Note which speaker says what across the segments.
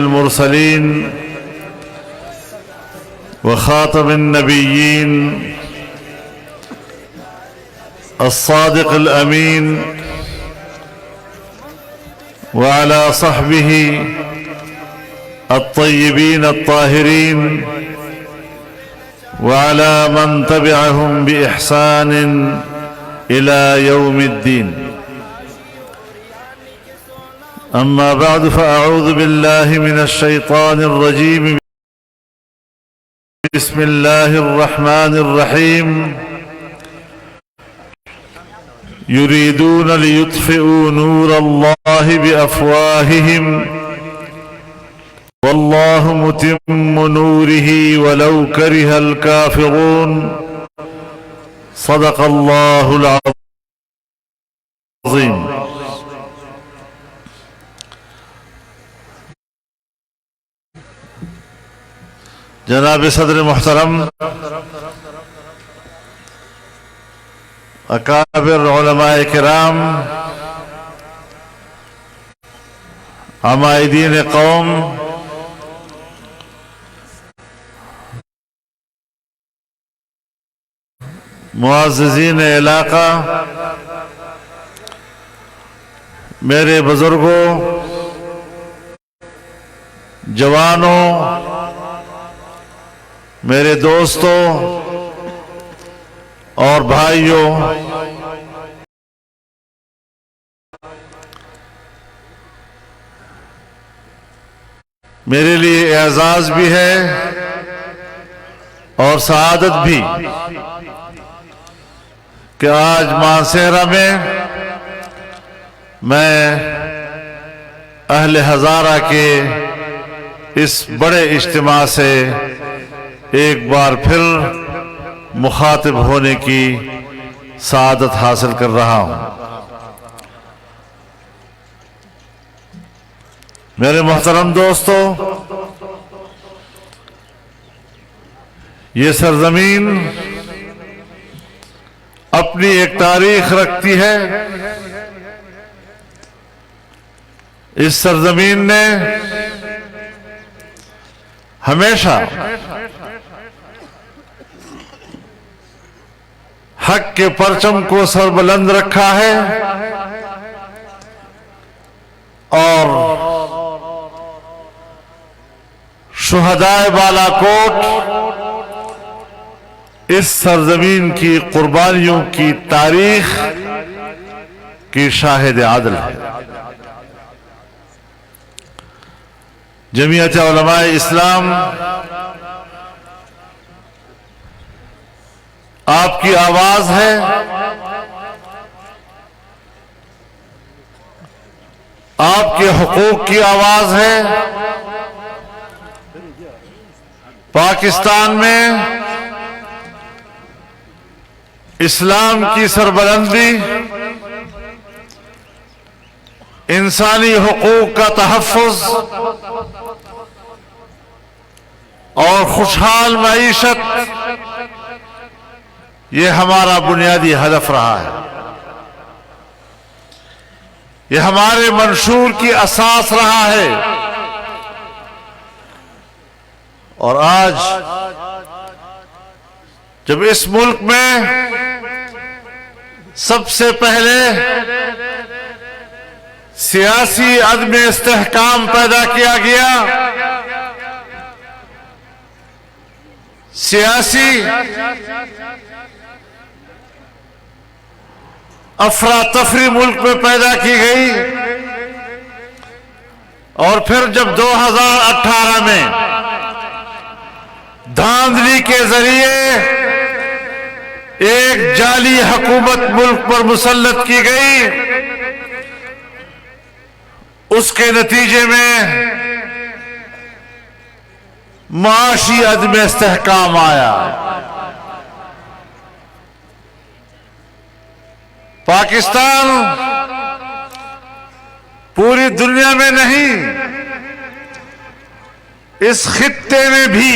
Speaker 1: المرسلين وخاتم النبيين الصادق الأمين وعلى صحبه الطيبين الطاهرين وعلى من تبعهم بإحسان إلى يوم الدين. أما بعد فأعوذ بالله من الشيطان الرجيم. بسم الله الرحمن الرحيم. يريدون ليطفئوا نور الله بأفواههم والله متم نوره ولو كره الكافرون. صدق الله العظيم. جناب صدر محترم، اکابر علماء کرام، عمائدین قوم، معززین علاقہ، میرے بزرگوں، جوانوں، میرے دوستوں اور بھائیوں، میرے لیے اعزاز بھی ہے اور سعادت بھی کہ آج مانسہرہ میں اہل ہزارہ کے اس بڑے اجتماع سے ایک بار پھر مخاطب ہونے کی سعادت حاصل کر رہا ہوں۔ میرے محترم دوستو، یہ سرزمین اپنی ایک تاریخ رکھتی ہے۔ اس سرزمین نے ہمیشہ حق کے پرچم کو سربلند رکھا ہے اور شہدائے بالا کوٹ اس سرزمین کی قربانیوں کی تاریخ کی شاہد عدل ہے۔ جمعیت علماء اسلام آپ کی آواز ہے، آپ کے حقوق کی آواز ہے۔ پاکستان میں اسلام کی سربلندی، انسانی حقوق کا تحفظ اور خوشحال معیشت، یہ ہمارا بنیادی ہدف رہا ہے۔ یہ ہمارے منشور کی اساس رہا ہے۔ اور آج جب اس ملک میں سب سے پہلے سیاسی عدم استحکام پیدا کیا گیا، سیاسی افراتفری ملک میں پیدا کی گئی، اور پھر جب 2018 میں دھاندلی کے ذریعے ایک جعلی حکومت ملک پر مسلط کی گئی، اس کے نتیجے میں معاشی عدم استحکام آیا۔ پاکستان پوری دنیا میں نہیں، اس خطے میں بھی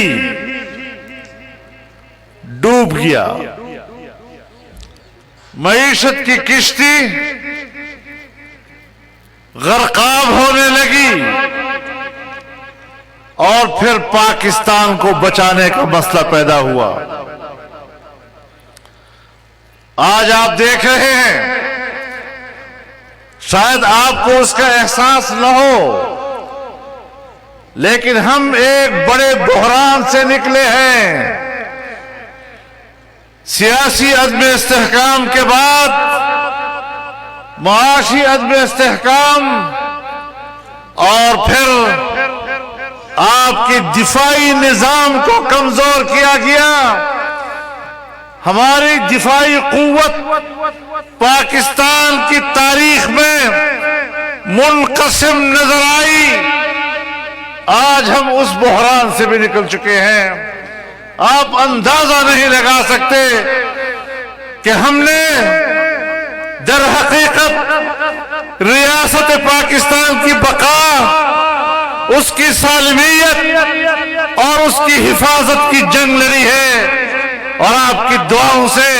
Speaker 1: ڈوب گیا۔ معیشت کی کشتی غرقاب ہونے لگی، اور پھر پاکستان کو بچانے کا مسئلہ پیدا ہوا۔ آج آپ دیکھ رہے ہیں، شاید آپ کو اس کا احساس نہ ہو، لیکن ہم ایک بڑے بحران سے نکلے ہیں۔ سیاسی عدم استحکام کے بعد معاشی عدم استحکام، اور پھر آپ کے دفاعی نظام کو کمزور کیا گیا۔ ہماری دفاعی قوت پاکستان کی تاریخ میں منقسم نظر آئی۔ آج ہم اس بحران سے بھی نکل چکے ہیں۔ آپ اندازہ نہیں لگا سکتے کہ ہم نے در حقیقت ریاست پاکستان کی بقا، اس کی سالمیت اور اس کی حفاظت کی جنگ لڑی ہے، اور آپ کی دعاؤں سے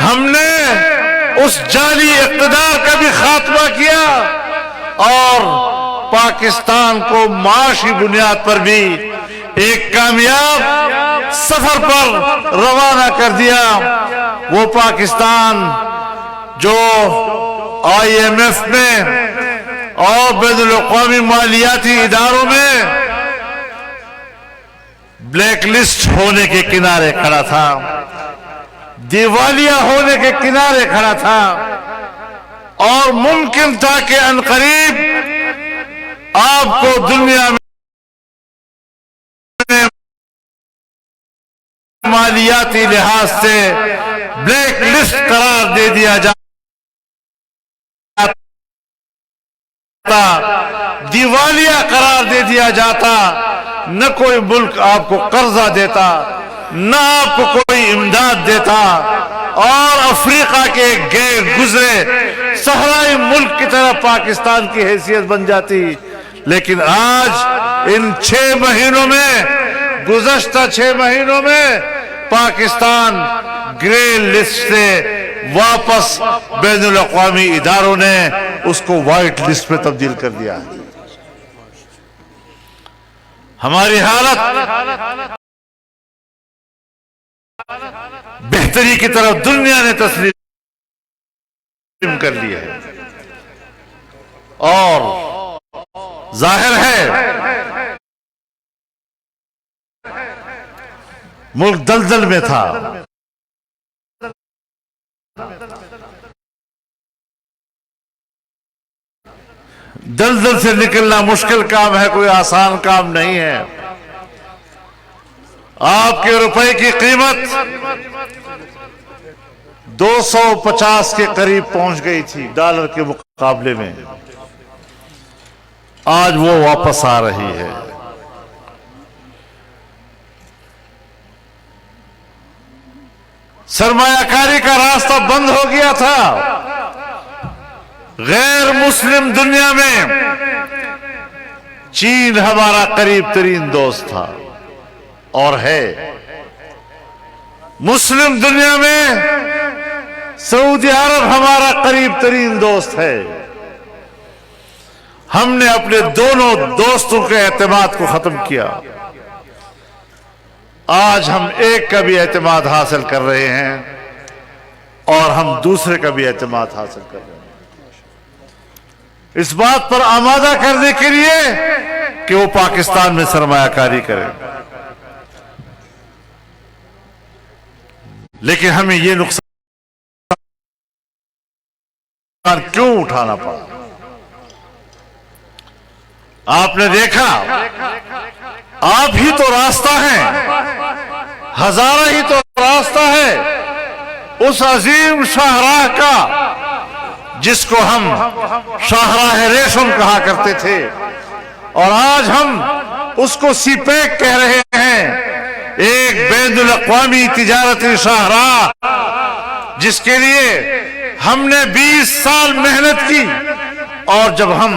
Speaker 1: ہم نے اس جعلی اقتدار کا بھی خاتمہ کیا، اور پاکستان کو معاشی بنیاد پر بھی ایک کامیاب سفر پر روانہ کر دیا۔ وہ پاکستان جو آئی ایم ایف میں اور بین الاقوامی مالیاتی اداروں میں بلیک لسٹ ہونے کے کنارے کھڑا تھا، دیوالیہ ہونے کے کنارے کھڑا تھا، اور ممکن تھا کہ عنقریب آپ کو دنیا میں مالیاتی لحاظ سے بلیک لسٹ قرار دے دیا جاتا، دیوالیہ قرار دے دیا جاتا۔ نہ کوئی ملک آپ کو قرضہ دیتا، نہ آپ کو کوئی امداد دیتا، اور افریقہ کے غیر گزرے صحرائی ملک کی طرح پاکستان کی حیثیت بن جاتی۔ لیکن آج ان 6 مہینوں میں، گزشتہ 6 مہینوں میں، پاکستان گرے لسٹ سے واپس بین الاقوامی اداروں نے اس کو وائٹ لسٹ میں تبدیل کر دیا۔ ہماری حالت بہتری کی طرف دنیا نے تسلیم کر لیا ہے، اور ظاہر ہے ملک دلدل میں تھا۔ دلدل سے نکلنا مشکل کام ہے، کوئی آسان کام نہیں ہے۔ آپ کے روپے کی قیمت 250 کے قریب پہنچ گئی تھی ڈالر کے مقابلے میں، آج وہ واپس آ رہی ہے۔ سرمایہ کاری کا راستہ بند ہو گیا تھا۔ غیر مسلم دنیا میں چین ہمارا قریب ترین دوست تھا اور ہے۔ مسلم دنیا میں سعودی عرب ہمارا قریب ترین دوست ہے۔ ہم نے اپنے دونوں دوستوں کے اعتماد کو ختم کیا۔ آج ہم ایک کا بھی اعتماد حاصل کر رہے ہیں، اور ہم دوسرے کا بھی اعتماد حاصل کر رہے ہیں، اس بات پر آمادہ کرنے کے لیے کہ وہ پاکستان میں سرمایہ کاری کرے۔ لیکن ہمیں یہ نقصان کیوں اٹھانا پڑا؟ آپ نے دیکھا، آپ ہی تو راستہ ہیں، ہزارہ ہی تو راستہ ہے اس عظیم شاہراہ کا، جس کو ہم شاہراہ ریشم کہا کرتے تھے، اور آج ہم اس کو سی پیک کہہ رہے ہیں۔ ایک بین الاقوامی تجارتی شاہراہ جس کے لیے ہم نے 20 سال محنت کی، اور جب ہم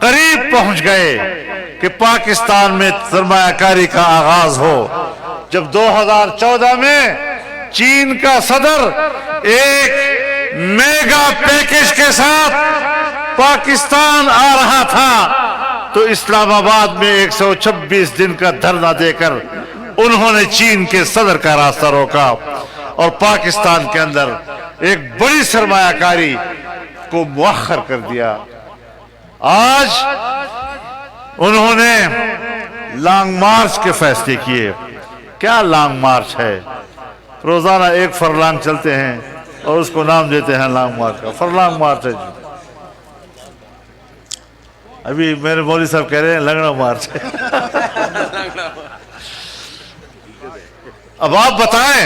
Speaker 1: قریب پہنچ گئے کہ پاکستان میں سرمایہ کاری کا آغاز ہو، جب 2014 میں چین کا صدر ایک میگا پیکج کے ساتھ پاکستان آ رہا تھا، تو اسلام آباد میں 126 دن کا دھرنا دے کر انہوں نے چین کے صدر کا راستہ روکا اور پاکستان کے اندر ایک بڑی سرمایہ کاری کو مؤخر کر دیا۔ آج انہوں نے لانگ مارچ کے فیصلے کیے۔ کیا لانگ مارچ ہے؟ روزانہ 1 فرلانگ چلتے ہیں اور اس کو نام دیتے ہیں لانگ مارچ کا۔ فرلانگ مارچ ہے جی۔ ابھی میرے مولوی صاحب کہہ رہے ہیں لنگڑا مارچ ہے۔ اب آپ بتائیں،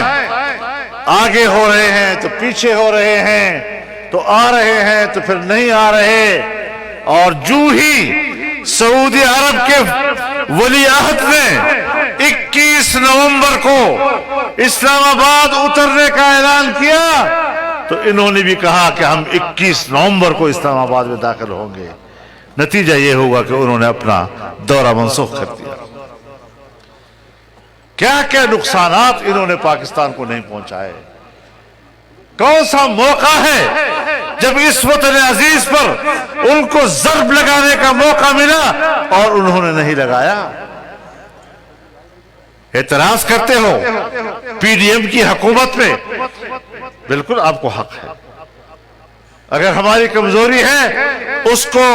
Speaker 1: آگے ہو رہے ہیں تو پیچھے ہو رہے ہیں، تو آ رہے ہیں تو پھر نہیں آ رہے، اور جو ہی سعودی عرب کے ولی عہد نے 21 نومبر کو اسلام آباد اترنے کا اعلان کیا تو انہوں نے بھی کہا کہ ہم 21 نومبر کو اسلام آباد میں داخل ہوں گے۔ نتیجہ یہ ہوگا کہ انہوں نے اپنا دورہ منسوخ کر دیا۔ کیا کیا نقصانات انہوں نے پاکستان کو نہیں پہنچائے۔ کون سا موقع ہے جب اس وطن عزیز پر ان کو ضرب لگانے کا موقع ملا اور انہوں نے نہیں لگایا۔ اعتراض کرتے ہو پی ڈی ایم کی حکومت میں، بالکل آپ کو حق ہے۔ اگر ہماری کمزوری ہے اس کو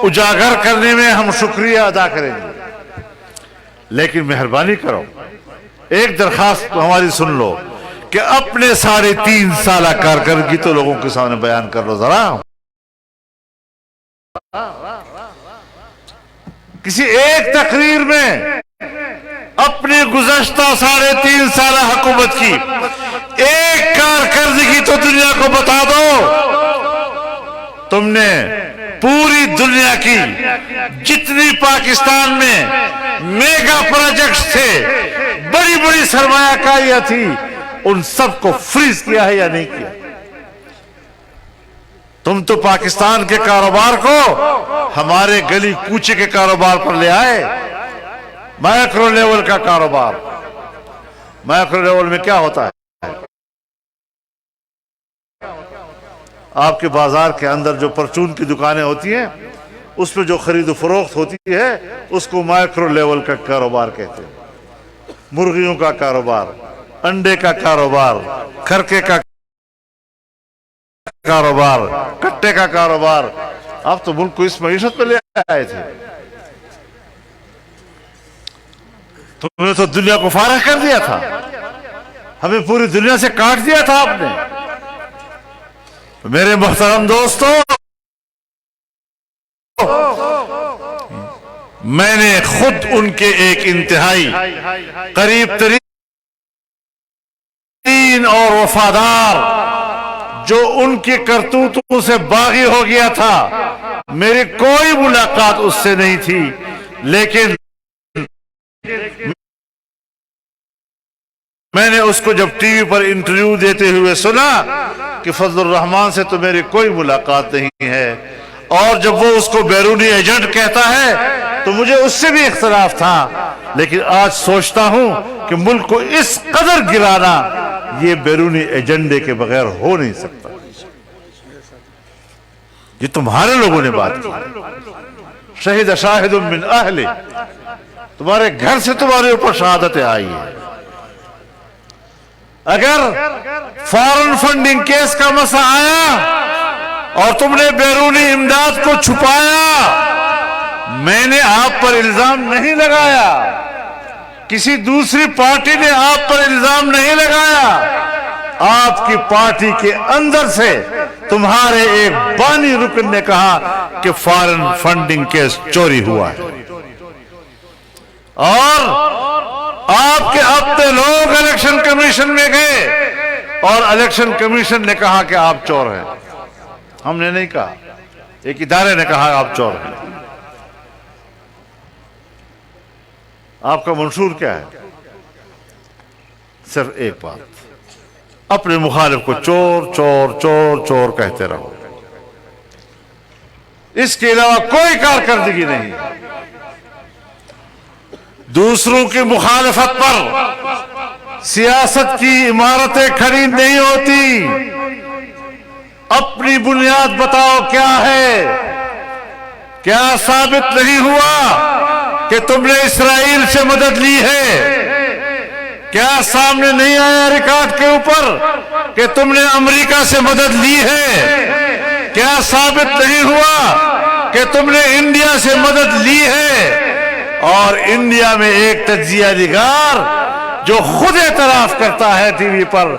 Speaker 1: اجاگر کرنے میں ہم شکریہ ادا کریں گے، لیکن مہربانی کرو ایک درخواست ہماری سن لو کہ اپنے 3.5 سالہ کارکردگی تو لوگوں کے سامنے بیان کر لو ذرا۔ کسی ایک تقریر میں اپنی گزشتہ 3.5 سالہ حکومت کی ایک کارکردگی تو دنیا کو بتا دو۔ تم نے پوری دنیا کی جتنی پاکستان میں میگا پروجیکٹس تھے، بڑی بڑی سرمایہ کاریاں تھی، ان سب کو فریز کیا ہے یا نہیں کیا؟ تم تو پاکستان کے کاروبار کو ہمارے گلی کوچے کے کاروبار پر لے آئے۔ مائکرو لیول کا کاروبار۔ مائکرو لیول میں کیا ہوتا ہے؟ آپ کے بازار کے اندر جو پرچون کی دکانیں ہوتی ہیں اس پہ جو خرید و فروخت ہوتی ہے اس کو مائکرو لیول کا کاروبار کہتے ہیں۔ مرغیوں کا کاروبار، انڈے کا کاروبار، کھرکے کا کاروبار، کٹے کا کاروبار۔ آپ تو ملک کو اس معیشت پہ لے آئے تھے، تم نے تو دنیا کو فارغ کر دیا تھا، ہمیں پوری دنیا سے کاٹ دیا تھا آپ نے۔ میرے محترم دوستو، میں نے خود ان کے ایک انتہائی قریب ترین اور وفادار جو ان کی کرتوتوں سے باغی ہو گیا تھا، میری کوئی ملاقات اس سے نہیں تھی، لیکن میں نے اس کو جب ٹی وی پر انٹرویو دیتے ہوئے سنا کہ فضل الرحمان سے تو میری کوئی ملاقات نہیں ہے، اور جب وہ اس کو بیرونی ایجنٹ کہتا ہے تو مجھے اس سے بھی اختلاف تھا، لیکن آج سوچتا ہوں کہ ملک کو اس قدر گرانا یہ بیرونی ایجنڈے کے بغیر ہو نہیں سکتا۔ یہ تمہارے لوگوں نے بات کی، شہید شاہد من اہل، تمہارے گھر سے تمہارے اوپر شہادتیں آئی ہیں۔ اگر فارن فنڈنگ کیس کا مسئلہ آیا اور تم نے بیرونی امداد کو چھپایا، میں نے آپ پر الزام نہیں لگایا، کسی دوسری پارٹی نے آپ پر الزام نہیں لگایا، آپ کی پارٹی کے اندر سے تمہارے ایک بانی رکن نے کہا کہ فارن فنڈنگ کیس چوری ہوا ہے، اور آپ کے اپنے لوگ الیکشن کمیشن میں گئے اور الیکشن کمیشن نے کہا کہ آپ چور ہیں۔ ہم نے نہیں کہا، ایک ادارے نے کہا آپ چور ہیں۔ آپ کا منشور کیا ہے؟ صرف ایک بات، اپنے مخالف کو چور چور چور چور کہتے رہو، اس کے علاوہ کوئی کارکردگی نہیں۔ دوسروں کی مخالفت پر سیاست کی عمارتیں کھڑی نہیں ہوتی۔ اپنی بنیاد بتاؤ کیا ہے، کیا ثابت نہیں ہوا کہ تم نے اسرائیل سے مدد لی ہے؟ کیا سامنے نہیں آیا ریکارڈ کے اوپر کہ تم نے امریکہ سے مدد لی ہے؟ کیا ثابت نہیں ہوا کہ تم نے انڈیا سے مدد لی ہے؟ اور انڈیا میں ایک تجزیہ نگار جو خود اعتراف کرتا ہے ٹی وی پر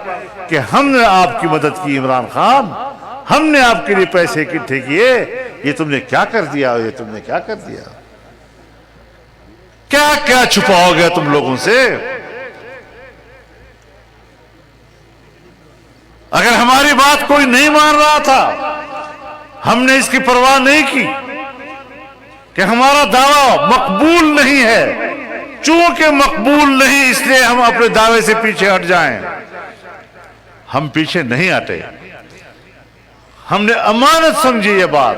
Speaker 1: کہ ہم نے آپ کی مدد کی عمران خان، ہم نے آپ کے لیے پیسے اکٹھے کیے، یہ تم نے کیا کر دیا، یہ تم نے کیا کر دیا؟ کیا کیا چھپاؤ گے تم لوگوں سے؟ اگر ہماری بات کوئی نہیں مان رہا تھا، ہم نے اس کی پرواہ نہیں کی کہ ہمارا دعویٰ مقبول نہیں ہے، چونکہ مقبول نہیں اس لیے ہم اپنے دعوے سے پیچھے ہٹ جائیں۔ ہم پیچھے نہیں ہٹے، ہم نے امانت سمجھی یہ بات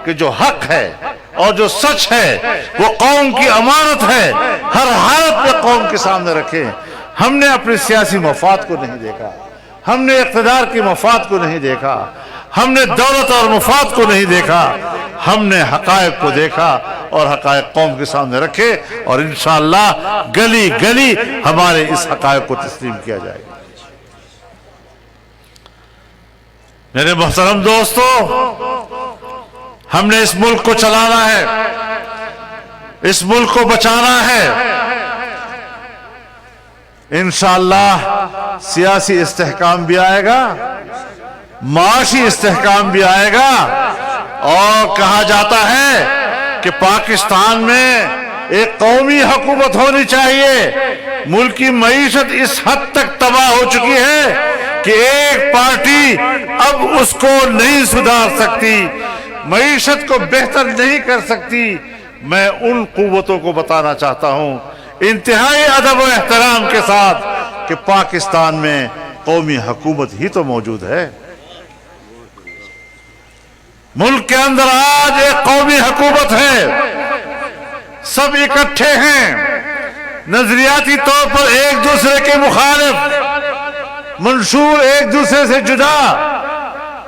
Speaker 1: کہ جو حق ہے اور جو سچ ہے وہ قوم کی امانت ہے، ہر حالت میں قوم کے سامنے رکھیں۔ ہم نے اپنے سیاسی مفاد کو نہیں دیکھا، ہم نے اقتدار کی مفاد کو نہیں دیکھا، ہم نے دولت اور مفاد کو نہیں دیکھا، ہم نے حقائق کو دیکھا اور حقائق قوم کے سامنے رکھے، اور انشاءاللہ گلی گلی ہمارے اس حقائق کو تسلیم کیا جائے گا۔ میرے محترم دوستو، ہم نے اس ملک کو چلانا ہے، اس ملک کو بچانا ہے۔ انشاءاللہ سیاسی استحکام بھی آئے گا، معاشی استحکام بھی آئے گا، اور کہا جاتا ہے کہ پاکستان میں ایک قومی حکومت ہونی چاہیے۔ ملک کی معیشت اس حد تک تباہ ہو چکی ہے کہ ایک پارٹی اب اس کو نہیں سدھار سکتی، معیشت کو بہتر نہیں کر سکتی۔ میں ان قوتوں کو بتانا چاہتا ہوں انتہائی ادب و احترام کے ساتھ کہ پاکستان میں قومی حکومت ہی تو موجود ہے۔ ملک کے اندر آج ایک قومی حکومت ہے، سب اکٹھے ہیں، نظریاتی طور پر ایک دوسرے کے مخالف، منشور ایک دوسرے سے جدا،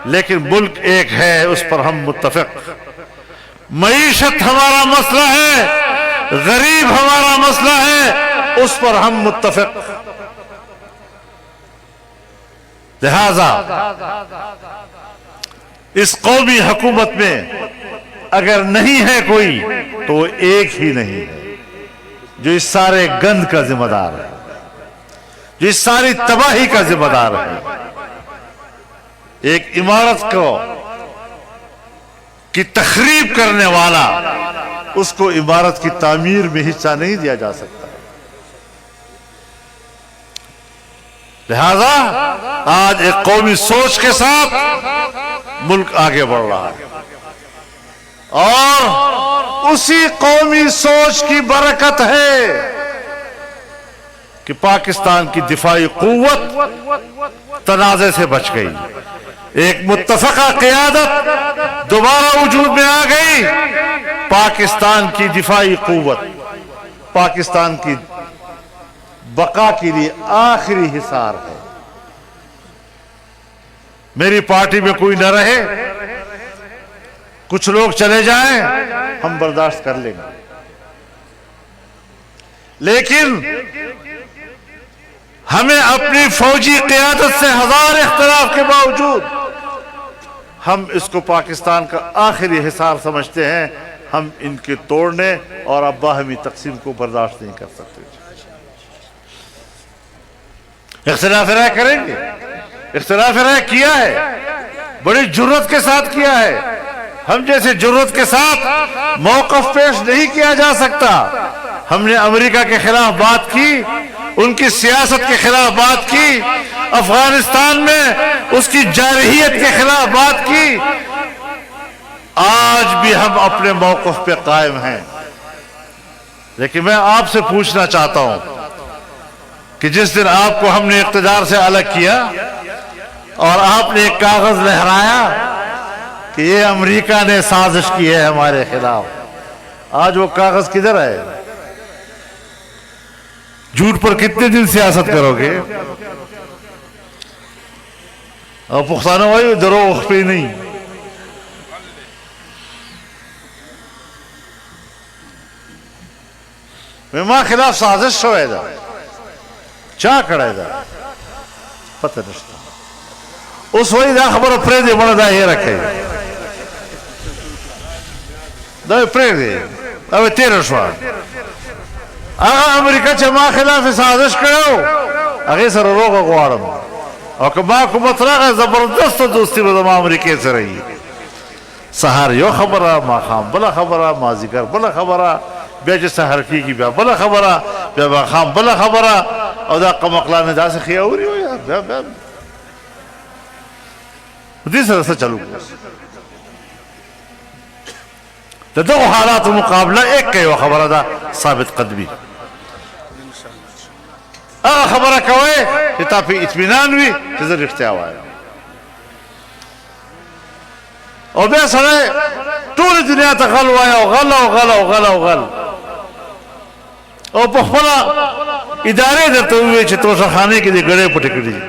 Speaker 1: لیکن ملک ایک ہے، اس پر ہم متفق۔ معیشت ہمارا مسئلہ ہے، غریب ہمارا مسئلہ ہے، اس پر ہم متفق۔ لہذا اس قومی حکومت میں اگر نہیں ہے کوئی تو وہ ایک ہی نہیں ہے جو اس سارے گند کا ذمہ دار ہے، جو اس ساری تباہی کا ذمہ دار ہے۔ ایک عمارت کی تخریب کرنے والا، اس کو عمارت کی تعمیر میں حصہ نہیں دیا جا سکتا۔ لہذا آج ایک قومی سوچ کے ساتھ ملک آگے بڑھ رہا ہے، اور اسی قومی سوچ کی برکت ہے کہ پاکستان کی دفاعی قوت تنازع سے بچ گئی، ایک متفقہ قیادت دوبارہ وجود میں آ گئی۔ پاکستان کی دفاعی قوت پاکستان کی بقا کے لیے آخری حصار ہے۔ میری پارٹی میں کوئی نہ رہے، کچھ لوگ چلے جائیں، ہم برداشت کر لیں گے، لیکن ہمیں اپنی فوجی قیادت سے ہزار اختلاف کے باوجود ہم اس کو پاکستان کا آخری حصار سمجھتے ہیں۔ ہم ان کے توڑنے اور اب باہمی تقسیم کو برداشت نہیں کر سکتے۔ اختلاف رائے کریں گے، اختلاف رائے کیا ہے، بڑی جرات کے ساتھ کیا ہے۔ ہم جیسے جرات کے ساتھ موقف پیش نہیں کیا جا سکتا۔ ہم نے امریکہ کے خلاف بات کی، ان کی سیاست کے خلاف بات کی، افغانستان میں اس کی جارحیت کے خلاف بات کی۔ آج بھی ہم اپنے موقف پہ قائم ہیں، لیکن میں آپ سے پوچھنا چاہتا ہوں کہ جس دن آپ کو ہم نے اقتدار سے الگ کیا اور آپ نے ایک کاغذ لہرایا کہ یہ امریکہ نے سازش کی ہے ہمارے خلاف، آج وہ کاغذ کدھر ہے؟ جھوٹ پر کتنے دن سیاست کرو گے؟ اور پختانہ بھائی دروغ پہ نہیں، ما خلاف سازش شوی ده چا کړی ده پته نشته. اوس وایي دا خبره پرېږدې مړه دا هېره کوي دا پرېږدې دا تېره شوه. هغه امریکا چې ما خلاف سازش کړی و هغې سره روغه غواړم او که ما حکومت راغی زبردسته دوستي به زما امریکې سره وي. سهار یو خبره ماښام بله خبره مازدیګر بله خبره بیا چې سهار کېږي بیا بله خبره بیا ماښام بله خبره او دا قمقلانې داسې ښې اوري و یار بیا بیا دې سره څه چلو د دغو حالاتو مقابله ایک یوه خبره ده ثابت قدمي. هغه خبره کوئ چې تا پې اطمینان وي چې زه رښتیا وایم او بیا سړی ټولې دنیا ته غل وایه او غل او غل او غل او غل او په خپله ادارې درته ووایي چې توشهخانې کې دې ګړۍ پټې کړي دي.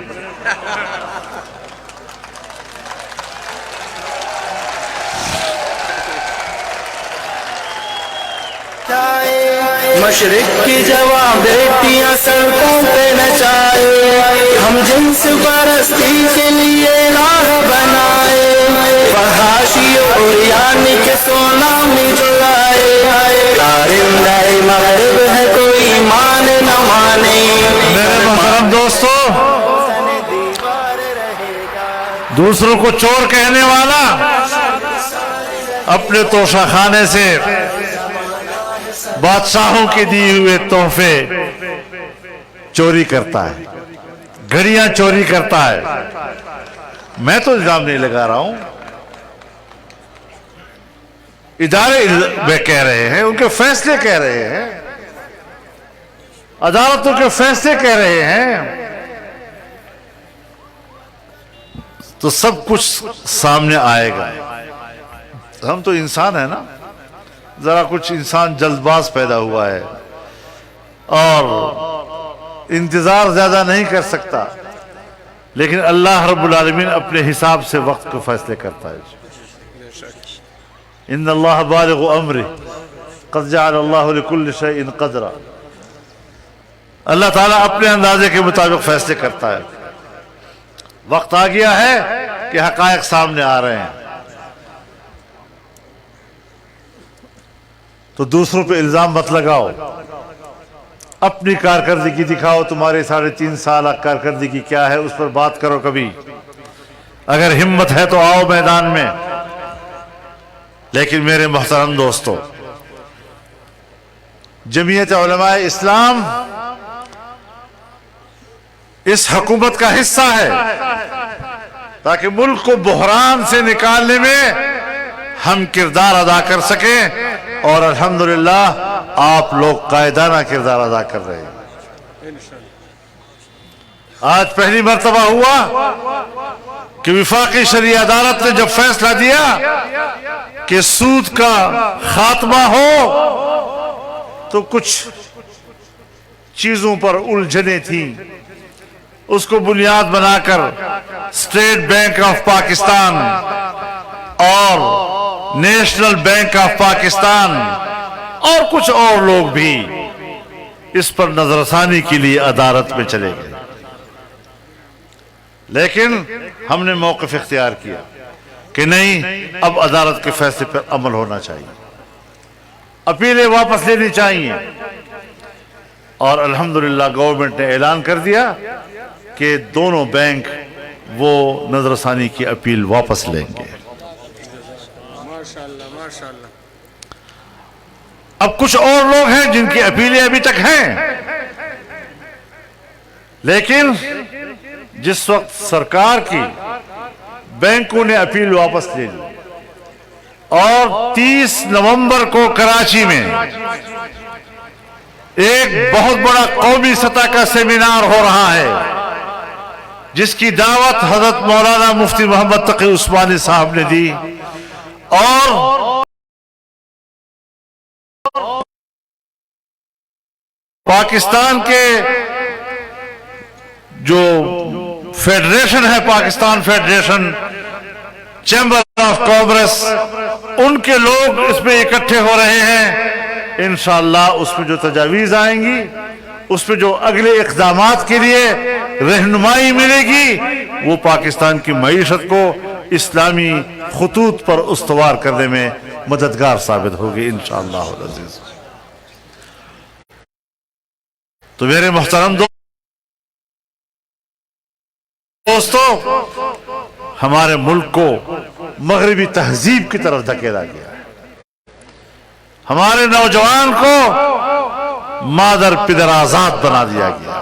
Speaker 2: مشرق کی جوان بیٹیاں سڑکوں پہ نچائے ہم جنس پرستی کے لیے راہ بنائے فحاشی اور یعنی کے سونا میں جلائے کارندہ مغرب ہے کوئی مان نہ مانے.
Speaker 1: میرے محترم دوستو دوسروں کو چور کہنے والا اپنے توشہ خانے سے بادشاہوں کے دیے ہوئے تحفے چوری کرتا ہے گھڑیاں چوری کرتا ہے. میں تو الزام نہیں لگا رہا ہوں ادارے وہ کہہ رہے ہیں ان کے فیصلے کہہ رہے ہیں عدالتوں کے فیصلے کہہ رہے ہیں تو سب کچھ سامنے آئے گا. ہم تو انسان ہیں نا ذرا کچھ انسان جلد باز پیدا ہوا ہے اور انتظار زیادہ نہیں کر سکتا لیکن اللہ رب العالمین اپنے حساب سے وقت کو فیصلے کرتا ہے. ان اللہ بالغ امرہ قد جعل اللہ لکل شیء قدرا. اللہ تعالیٰ اپنے اندازے کے مطابق فیصلے کرتا ہے. وقت آ گیا ہے کہ حقائق سامنے آ رہے ہیں تو دوسروں پہ الزام مت لگاؤ اپنی کارکردگی دکھاؤ. تمہارے 3.5 سال کارکردگی کیا ہے اس پر بات کرو. کبھی اگر ہمت ہے تو آؤ میدان میں. لیکن میرے محترم دوستو جمعیت علماء اسلام اس حکومت کا حصہ ہے تاکہ ملک کو بحران سے نکالنے میں ہم کردار ادا کر سکیں اور الحمدللہ آپ لوگ قائدانہ کردار ادا کر رہے ہیں. آج پہلی مرتبہ ہوا کہ وفاقی شرعی عدالت نے جب فیصلہ دیا کہ سود کا خاتمہ ہو تو کچھ چیزوں پر الجھنیں تھیں اس کو بنیاد بنا کر اسٹیٹ بینک آف پاکستان اور نیشنل بینک آف پاکستان اور کچھ اور لوگ بھی اس پر نظر ثانی کے لیے عدالت میں چلے گئے. لیکن ہم نے موقف اختیار کیا کہ نہیں اب عدالت کے فیصلے پر عمل ہونا چاہیے اپیلیں واپس لینی چاہیے. اور الحمدللہ گورنمنٹ نے اعلان کر دیا کہ دونوں بینک وہ نظر ثانی کی اپیل واپس لیں گے. اب کچھ اور لوگ ہیں جن کی اپیلیں ابھی تک ہیں لیکن جس وقت سرکار کی بینکوں نے اپیل واپس لے لی اور 30 نومبر کو کراچی میں ایک بہت بڑا قومی سطح کا سیمینار ہو رہا ہے جس کی دعوت حضرت مولانا مفتی محمد تقی عثمانی صاحب نے دی اور پاکستان کے جو فیڈریشن ہے Pakistan federation chamber of commerce ان کے لوگ اس میں اکٹھے ہو رہے ہیں انشاءاللہ اس میں جو تجاویز آئیں گی، اس میں جو اگلے اقدامات کے لیے رہنمائی ملے گی، وہ پاکستان کی معیشت کو اسلامی خطوط پر استوار کرنے میں مددگار ثابت ہوگی انشاءاللہ العزیز۔ تو میرے محترم دوستو، ہمارے ملک کو مغربی تہذیب کی طرف دھکیلا گیا ہے، ہمارے نوجوان کو مادر پدر آزاد بنا دیا گیا،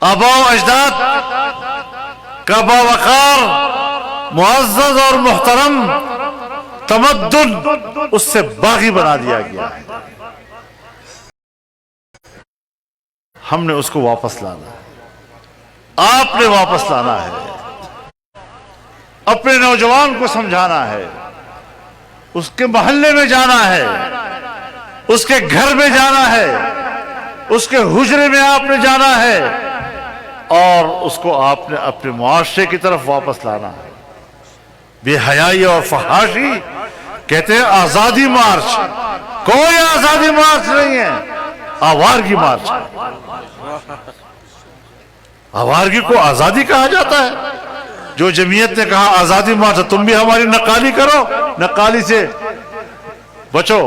Speaker 1: آبا و اجداد کا باوقار معزز اور محترم تمدن اس سے باغی بنا دیا گیا ہے۔ ہم نے اس کو واپس لانا ہے، آپ نے واپس لانا ہے، اپنے نوجوان کو سمجھانا ہے، اس کے محلے میں جانا ہے، اس کے گھر میں جانا ہے، اس کے حجرے میں آپ نے جانا ہے، اور اس کو آپ نے اپنے معاشرے کی طرف واپس لانا ہے۔ بے حیائی اور فحاشی کہتے ہیں آزادی مارچ، کوئی آزادی مارچ نہیں ہے، آوارگی مارچ ہے۔ آوارگی کو آزادی کہا جاتا ہے؟ جو جمعیت نے کہا آزادی مارچ، تم بھی ہماری نقالی کرو، نقالی سے بچو۔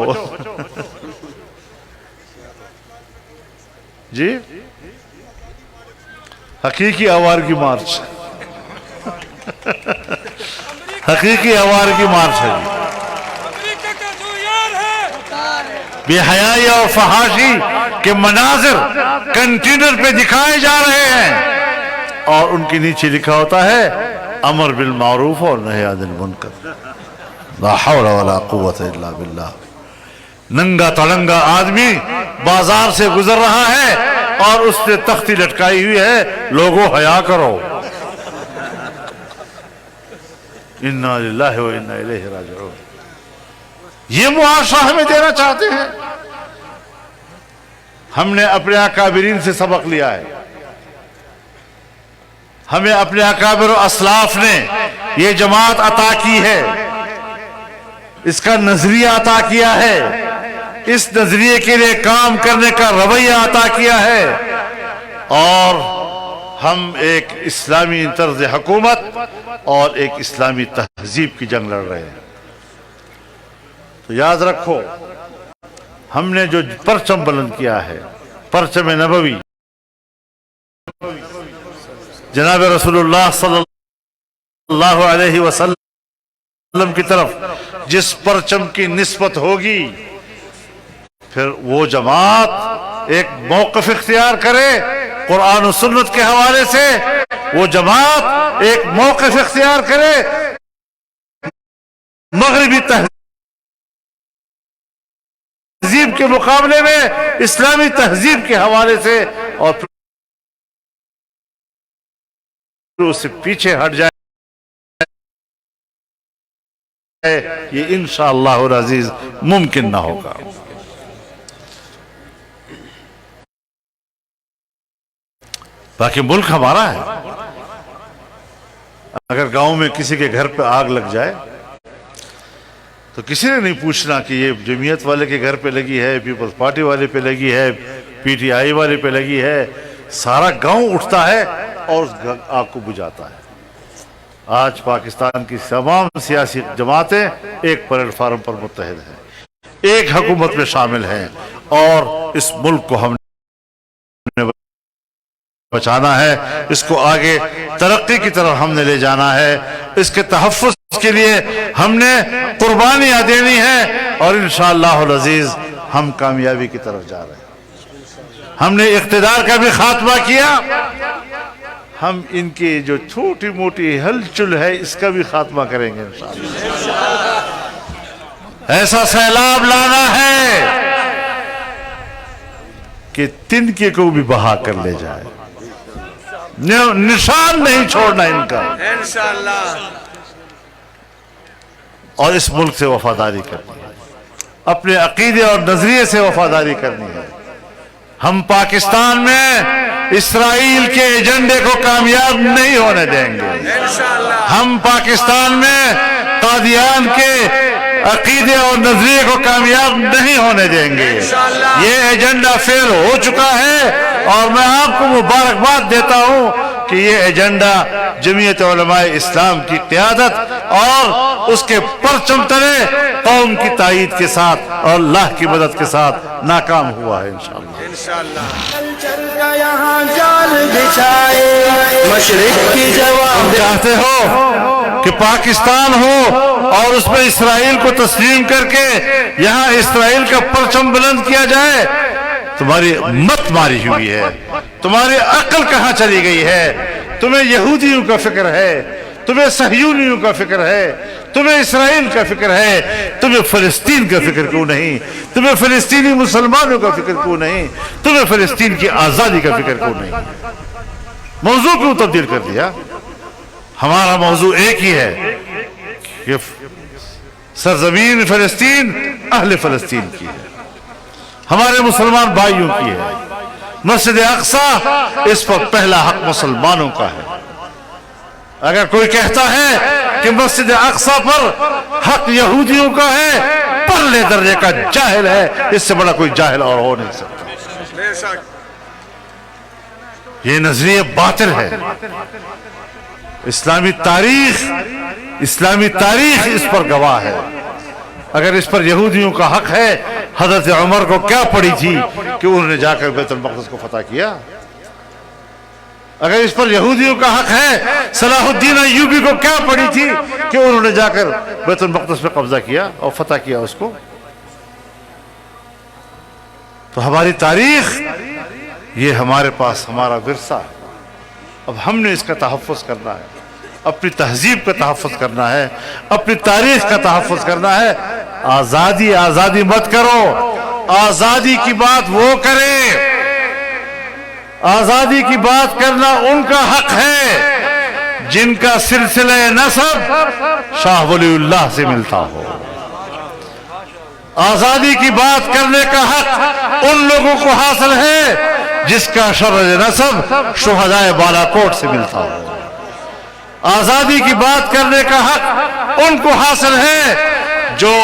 Speaker 1: جی حقیقی آوارگی مارچ، حقیقی آوارگی مارچ ہے۔ بے حیائی اور فحاشی کے مناظر کنٹینر پہ دکھائے جا رہے ہیں، اور ان کے نیچے لکھا ہوتا ہے امر بالمعروف اور نہی عن المنکر، لا حول ولا قوت الا باللہ۔ ننگا تڑنگا آدمی بازار سے گزر رہا ہے اور اس نے تختی لٹکائی ہوئی ہے، لوگوں حیا کرو۔ انا للہ و انا الیہ راجعون۔ یہ معاشرہ ہمیں دینا چاہتے ہیں؟ ہم نے اپنے اکابرین سے سبق لیا ہے، ہمیں اپنے اکابر و اسلاف نے یہ جماعت عطا کی ہے، اس کا نظریہ عطا کیا ہے، اس نظریے کے لیے کام کرنے کا رویہ عطا کیا ہے، اور ہم ایک اسلامی طرز حکومت اور ایک اسلامی تہذیب کی جنگ لڑ رہے ہیں۔ تو یاد رکھو، ہم نے جو پرچم بلند کیا ہے، پرچم نبوی، جناب رسول اللہ صلی اللہ علیہ وسلم کی طرف جس پرچم کی نسبت ہوگی، پھر وہ جماعت ایک موقف اختیار کرے قرآن و سنت کے حوالے سے، وہ جماعت ایک موقف اختیار کرے مغربی تہذیب کے مقابلے میں اسلامی تہذیب کے حوالے سے، اور پھر اس سے پیچھے ہٹ جائے، یہ انشاءاللہ العزیز ممکن نہ ہوگا۔ باقی ملک ہمارا ہے۔ اگر گاؤں میں کسی کے گھر پہ آگ لگ جائے تو کسی نے نہیں پوچھنا کہ یہ جمعیت والے کے گھر پہ لگی ہے، پیپلز پارٹی والے پہ لگی ہے، پی ٹی آئی والے پہ لگی ہے۔ سارا گاؤں اٹھتا ہے اور اس آگ کو بجھاتا ہے۔ آج پاکستان کی تمام سیاسی جماعتیں ایک پلیٹ فارم پر متحد ہیں، ایک حکومت میں شامل ہیں، اور اس ملک کو ہم نے بچانا ہے، اس کو آگے ترقی کی طرف ہم نے لے جانا ہے، اس کے تحفظ کے لیے ہم نے قربانیاں دینی ہیں، اور انشاءاللہ العزیز ہم کامیابی کی طرف جا رہے ہیں۔ ہم نے اقتدار کا بھی خاتمہ کیا، ہم ان کی جو چھوٹی موٹی ہلچل ہے اس کا بھی خاتمہ کریں گے انشاءاللہ۔ ایسا سیلاب لانا ہے کہ تنکے کو بھی بہا کر لے جائے، نشان نہیں چھوڑنا ان کا انشاءاللہ، اور اس ملک سے وفاداری کرنی ہے، اپنے عقیدے اور نظریے سے وفاداری کرنی ہے۔ ہم پاکستان میں اسرائیل کے ایجنڈے کو کامیاب نہیں ہونے دیں گے، ہم پاکستان میں قادیان کے عقیدے اور نظریے کو کامیاب نہیں ہونے دیں گے. یہ ایجنڈا فیل ہو چکا ہے اور میں آپ کو مبارکباد دیتا ہوں کہ یہ ایجنڈا جمعیت علماء اسلام کی قیادت اور اس کے پرچم تلے قوم کی تائید کے ساتھ اور اللہ کی مدد کے ساتھ ناکام ہوا ہے انشاءاللہ.
Speaker 2: چل کا یہاں جال بچھائے مشرق کی جواب
Speaker 1: چاہتے ہو کہ پاکستان ہو اور اس میں اسرائیل کو تسلیم کر کے یہاں اسرائیل کا پرچم بلند کیا جائے. تمہاری مت ماری ہوئی ہے, تمہاری عقل کہاں چلی گئی ہے؟ تمہیں یہودیوں کا فکر ہے, تمہیں صہیونیوں کا فکر ہے, تمہیں اسرائیل کا فکر ہے, تمہیں فلسطین کا فکر کیوں نہیں؟ تمہیں فلسطینی مسلمانوں کا فکر کیوں نہیں؟ تمہیں فلسطین کی آزادی کا فکر کیوں نہیں؟ موضوع کیوں تبدیل کر دیا؟ ہمارا موضوع ایک ہی ہے کہ سرزمین فلسطین اہل فلسطین کی ہے, ہمارے مسلمان بھائیوں کی ہے. مسجد اقصی اس پر پہلا حق مسلمانوں کا ہے. اگر کوئی کہتا ہے کہ مسجد اقصی پر حق یہودیوں کا ہے, پرلے درجے کا جاہل ہے, اس سے بڑا کوئی جاہل اور ہو نہیں سکتا. یہ نظریہ باطل ہے. اسلامی تاریخ اس پر گواہ ہے. اگر اس پر یہودیوں کا حق ہے, حضرت عمر کو کیا پڑی تھی کہ انہوں نے جا کر بیت المقدس کو فتح کیا؟ اگر اس پر یہودیوں کا حق ہے, صلاح الدین ایوبی کو کیا پڑی تھی کہ انہوں نے جا کر بیت المقدس پہ قبضہ کیا اور فتح کیا اس کو؟ تو ہماری تاریخ یہ ہمارے پاس ہمارا ورثہ ہے. اب ہم نے اس کا تحفظ کرنا ہے, اپنی تہذیب کا تحفظ کرنا ہے, اپنی تاریخ کا تحفظ کرنا ہے. آزادی مت کرو. آزادی کی بات وہ کریں, آزادی کی بات کرنا ان کا حق ہے جن کا سلسلہ نسب شاہ ولی اللہ سے ملتا ہو. آزادی کی بات کرنے کا حق ان لوگوں کو حاصل ہے جس کا شرح نسب شہدائے بالاکوٹ سے ملتا ہو. آزادی کی بات کرنے کا حق ان کو حاصل ہے جو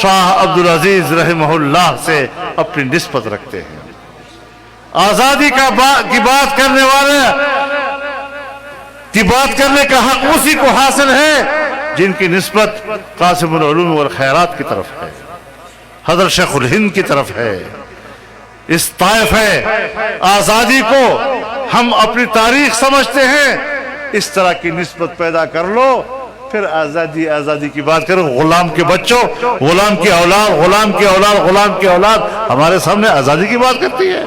Speaker 1: شاہ عبدالعزیز رحمہ اللہ سے اپنی نسبت رکھتے ہیں. آزادی کی بات کرنے والے کی بات کرنے کا حق اسی کو حاصل ہے جن کی نسبت قاسم العلوم والخیرات کی طرف ہے, حضرت شیخ الہند کی طرف ہے, اس طائف ہے. آزادی کو ہم اپنی تاریخ سمجھتے ہیں, اس طرح کی نسبت پیدا کر لو, پھر آزادی کی بات کرو. غلام کے بچوں, غلام کی اولاد, غلام کی اولاد, غلام کی اولاد ہمارے سامنے آزادی کی بات کرتی ہے.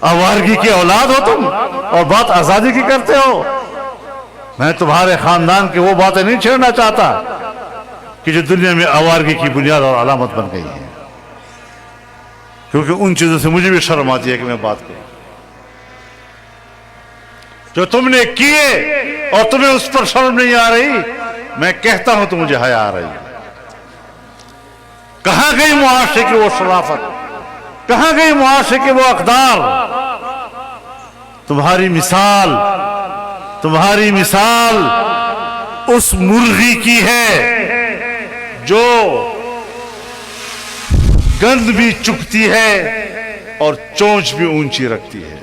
Speaker 1: آوارگی کی اولاد ہو تم اور بات آزادی کی کرتے ہو. میں تمہارے خاندان کی وہ باتیں نہیں چھیڑنا چاہتا کہ جو دنیا میں آوارگی کی بنیاد اور علامت بن گئی ہے, کیونکہ ان چیزوں سے مجھے بھی شرم آتی ہے کہ میں بات کروں. جو تم نے کیے اور تمہیں اس پر شرم نہیں آ رہی, میں کہتا ہوں تو مجھے حیا آ رہی. کہاں گئی معاشرے کی وہ شرافت, کہاں گئی معاشرے کے وہ اقدار؟ تمہاری مثال اس مرغی کی ہے جو گند بھی چکتی ہے اور چونچ بھی اونچی رکھتی ہے.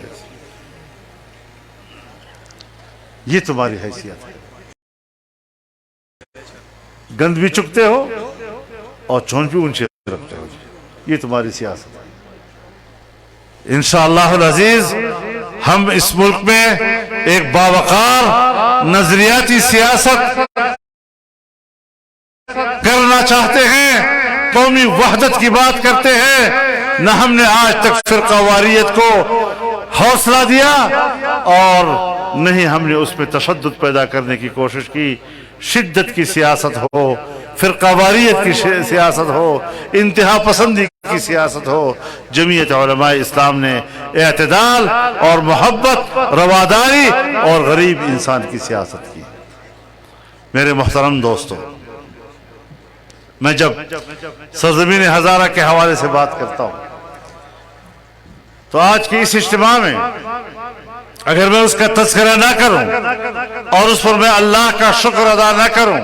Speaker 1: یہ تمہاری حیثیت ہے. گند بھی چکتے ہو اور چونچ بھی اونچی رکھتے ہو. یہ تمہاری سیاست ہے. انشاءاللہ العزیز ہم اس ملک میں ایک باوقار نظریاتی سیاست کرنا چاہتے ہیں, قومی وحدت کی بات کرتے ہیں. نہ ہم نے آج تک فرقہ واریت کو حوصلہ دیا اور نہ ہی ہم نے اس میں تشدد پیدا کرنے کی کوشش کی. شدت کی سیاست ہو, فرقہ واریت کی سیاست ہو, انتہا پسندی کی سیاست ہو, جمعیت علماء اسلام نے اعتدال اور محبت, رواداری اور غریب انسان کی سیاست کی. میرے محترم دوستو, میں جب سرزمین ہزارہ کے حوالے سے بات کرتا ہوں تو آج کی اس اجتماع میں اگر میں اس کا تذکرہ نہ کروں اور اس پر میں اللہ کا شکر ادا نہ کروں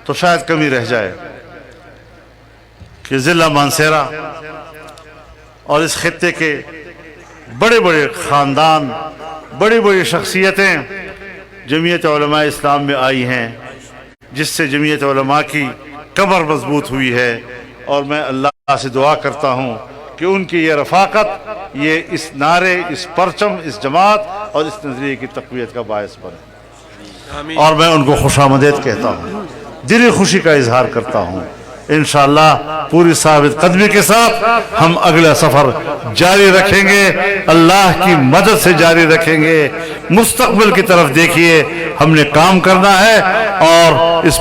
Speaker 1: تو شاید کمی رہ جائے کہ ضلع مانسہرہ اور اس خطے کے بڑے بڑے خاندان، بڑی بڑی شخصیتیں جمعیت علماء اسلام میں آئی ہیں، جس سے جمعیت علماء کی کمر مضبوط ہوئی ہے، اور میں اللہ سے دعا کرتا ہوں کہ ان کی یہ رفاقت، یہ اس نعرے، اس پرچم، اس جماعت اور اس نظریے کی تقویت کا باعث بنے، اور میں ان کو خوش آمدید کہتا ہوں، دلی خوشی کا اظہار کرتا ہوں۔ انشاءاللہ پوری ثابت قدمی کے ساتھ ہم اگلا سفر جاری رکھیں گے، اللہ کی مدد سے جاری رکھیں گے۔ مستقبل کی طرف دیکھیے، ہم نے کام کرنا ہے اور اس